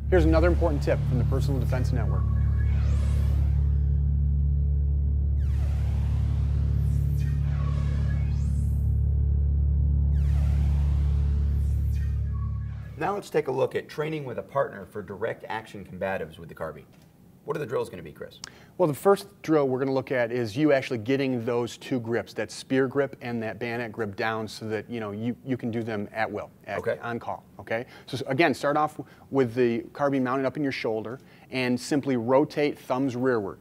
Here's another important tip from the Personal Defense Network. Now let's take a look at training with a partner for direct action combatives with the carbine. What are the drills going to be, Chris? Well, the first drill we're going to look at is you actually getting those two grips, that spear grip and that bayonet grip down so that you can do them at will, on call. Okay. So again, start off with the carbine mounted up in your shoulder and simply rotate thumbs rearward,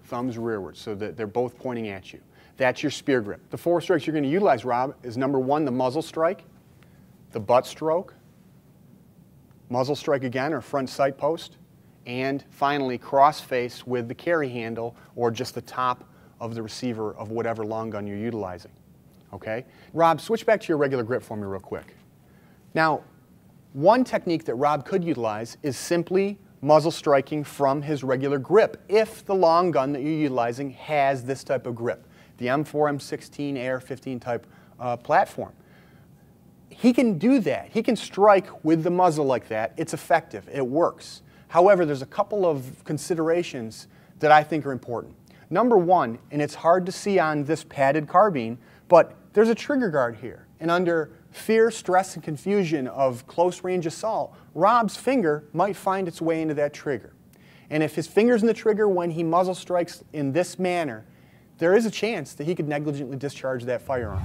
so that they're both pointing at you. That's your spear grip. The 4 strikes you're going to utilize, Rob, is number 1, the muzzle strike, the butt stroke, muzzle strike again or front sight post, and finally cross face with the carry handle or just the top of the receiver of whatever long gun you're utilizing. Okay? Rob, switch back to your regular grip for me real quick. Now, one technique that Rob could utilize is simply muzzle striking from his regular grip if the long gun that you're utilizing has this type of grip, the M4, M16, AR-15 type platform. He can do that. He can strike with the muzzle like that. It's effective. It works. However, there's a couple of considerations that I think are important. Number 1, and it's hard to see on this padded carbine, but there's a trigger guard here. And under fear, stress, and confusion of close range assault, Rob's finger might find its way into that trigger. And if his finger's in the trigger when he muzzle strikes in this manner, there is a chance that he could negligently discharge that firearm.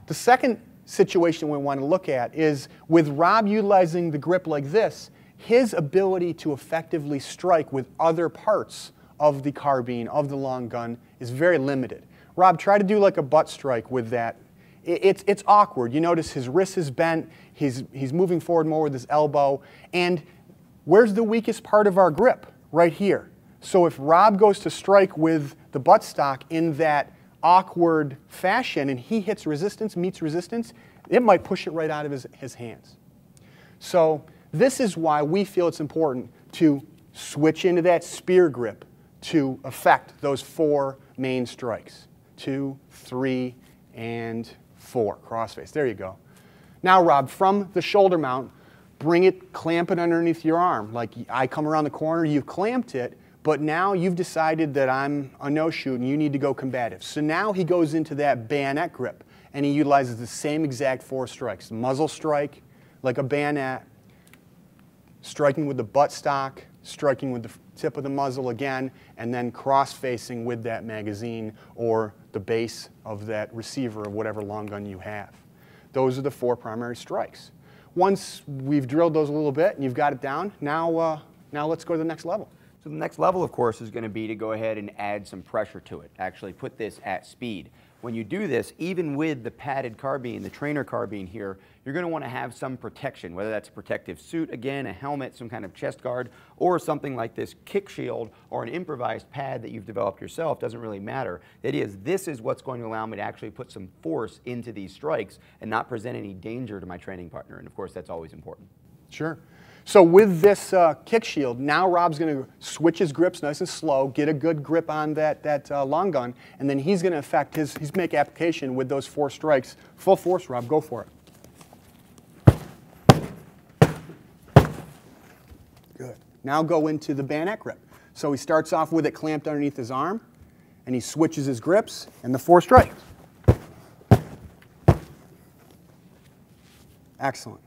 The second situation we want to look at is with Rob utilizing the grip like this, his ability to effectively strike with other parts of the carbine, of the long gun, is very limited. Rob, try to do like a butt strike with that. It's awkward. You notice his wrist is bent, he's moving forward more with his elbow, and where's the weakest part of our grip? Right here. So if Rob goes to strike with the buttstock in that awkward fashion and he hits resistance, meets resistance, it might push it right out of his hands. So this is why we feel it's important to switch into that spear grip to affect those 4 main strikes. 2, 3, and 4. Crossface. There you go. Now, Rob, from the shoulder mount, bring it, clamp it underneath your arm. Like I come around the corner, you've clamped it, but now you've decided that I'm a no-shoot and you need to go combative. So now he goes into that bayonet grip and he utilizes the same exact 4 strikes. Muzzle strike, like a bayonet, striking with the buttstock, striking with the tip of the muzzle again, and then cross-facing with that magazine or the base of that receiver of whatever long gun you have. Those are the 4 primary strikes. Once we've drilled those a little bit and you've got it down, now let's go to the next level. So the next level, of course, is going to be to go ahead and add some pressure to it, actually put this at speed. When you do this, even with the padded carbine, the trainer carbine here, you're going to want to have some protection, whether that's a protective suit, again, a helmet, some kind of chest guard, or something like this kick shield or an improvised pad that you've developed yourself. Doesn't really matter. The idea is this is what's going to allow me to actually put some force into these strikes and not present any danger to my training partner. And of course, that's always important. Sure. So with this kick shield, now Rob's going to switch his grips nice and slow, get a good grip on that long gun, and then he's going to affect he's make application with those 4 strikes. Full force, Rob, go for it. Good. Now go into the bayonet grip. So he starts off with it clamped underneath his arm, and he switches his grips, and the 4 strikes. Excellent.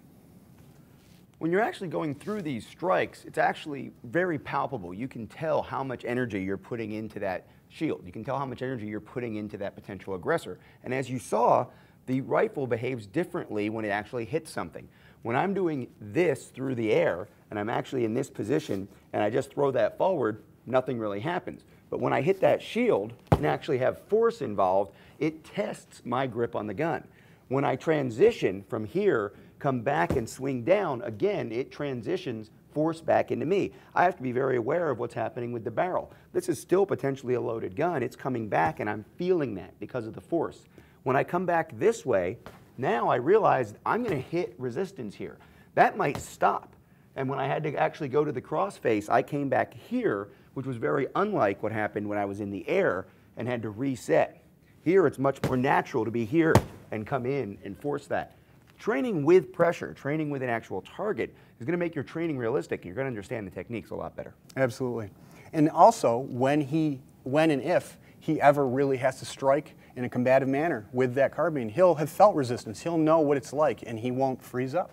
When you're actually going through these strikes, it's actually very palpable. You can tell how much energy you're putting into that shield. You can tell how much energy you're putting into that potential aggressor. And as you saw, the rifle behaves differently when it actually hits something. When I'm doing this through the air, and I'm actually in this position, and I just throw that forward, nothing really happens. But when I hit that shield and actually have force involved, it tests my grip on the gun. When I transition from here, come back and swing down, again, it transitions force back into me. I have to be very aware of what's happening with the barrel. This is still potentially a loaded gun. It's coming back, and I'm feeling that because of the force. When I come back this way, now I realize I'm going to hit resistance here. That might stop. And when I had to actually go to the crossface, I came back here, which was very unlike what happened when I was in the air and had to reset. Here, it's much more natural to be here and come in and force that. Training with pressure, training with an actual target, It's going to make your training realistic. You're going to understand the techniques a lot better. Absolutely. And also, when and if he ever really has to strike in a combative manner with that carbine, he'll have felt resistance. He'll know what it's like, and he won't freeze up.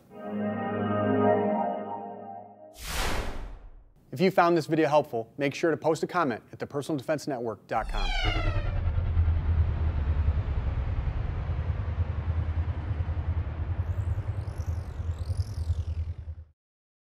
If you found this video helpful, make sure to post a comment at thepersonaldefensenetwork.com.